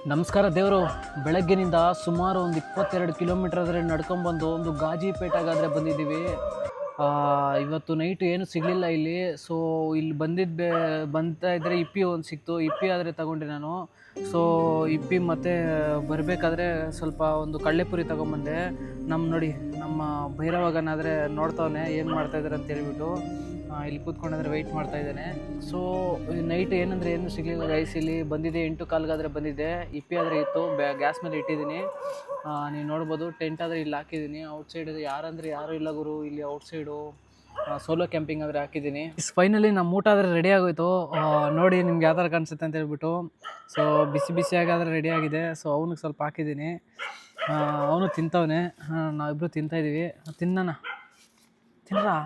ನಮಸ್ಕಾರ ದೇವರು. ಬೆಳಗ್ಗಿನಿಂದ ಸುಮಾರು ಒಂದು 22 ಕಿಲೋಮೀಟರ್ ಆದರೆ ನಡ್ಕೊಂಬಂದು ಒಂದು ಗಾಜಿಪೇಟೆಗಾದರೆ ಬಂದಿದ್ದೀವಿ. ಇವತ್ತು ನೈಟು ಏನೂ ಸಿಗಲಿಲ್ಲ ಇಲ್ಲಿ. ಸೊ ಇಲ್ಲಿ ಬಂತಾ ಇದ್ದರೆ ಇಪ್ಪಿ ಒಂದು ಸಿಕ್ತು. ಇಪ್ಪಿ ಆದರೆ ತಗೊಂಡೆ ನಾನು. ಸೊ ಇಪ್ಪಿ ಮತ್ತು ಬರಬೇಕಾದ್ರೆ ಸ್ವಲ್ಪ ಒಂದು ಕಳ್ಳೆಪುರಿ ತೊಗೊಂಬಂದೆ. ನೋಡಿ ನಮ್ಮ ಭೈರವಾಗನಾದರೆ ನೋಡ್ತಾವನೆ ಏನು ಮಾಡ್ತಾಯಿದ್ದಾರೆ ಅಂತ ಹೇಳ್ಬಿಟ್ಟು ಇಲ್ಲಿ ಕೂತ್ಕೊಂಡಂದ್ರೆ ವೆಯ್ಟ್ ಮಾಡ್ತಾ ಇದ್ದಾನೆ. ಸೊ ನೈಟ್ ಏನಂದರೆ ಏನು ಸಿಗಲಿಲ್ಲ ಗೈಸ್. ಇಲ್ಲಿ ಬಂದಿದ್ದೆ 8:15 ಬಂದಿದ್ದೆ. ಇಪ್ಪಿ ಆದರೆ ಇತ್ತು, ಗ್ಯಾಸ್ ಮೇಲೆ ಇಟ್ಟಿದ್ದೀನಿ. ನೀವು ನೋಡ್ಬೋದು. ಟೆಂಟ್ ಆದರೆ ಇಲ್ಲಿ ಹಾಕಿದ್ದೀನಿ. ಔಟ್ಸೈಡ್ ಯಾರು ಇಲ್ಲ ಗುರು ಇಲ್ಲಿ ಔಟ್ಸೈಡು. ಸೋಲೋ ಕ್ಯಾಂಪಿಂಗ್ ಆದರೆ ಹಾಕಿದ್ದೀನಿ. ಫೈನಲಿ ನಮ್ಮ ಊಟ ಆದರೆ ರೆಡಿ ಆಗೋಯ್ತು. ನೋಡಿ ನಿಮ್ಗೆ ಯಾವ ಥರ ಕಾಣಿಸುತ್ತೆ ಅಂತ ಹೇಳ್ಬಿಟ್ಟು. ಸೊ ಬಿಸಿಯಾಗಾದರೆ ರೆಡಿ ಆಗಿದೆ. ಸೊ ಅವನಿಗೆ ಸ್ವಲ್ಪ ಹಾಕಿದ್ದೀನಿ. ಅವನು ತಿಂತವನೆ, ನಾವಿಬ್ಬರು ತಿಂತಾಯಿದ್ದೀವಿ. ತಿನ್ನೋಣ, ತಿನ್ನರಾ.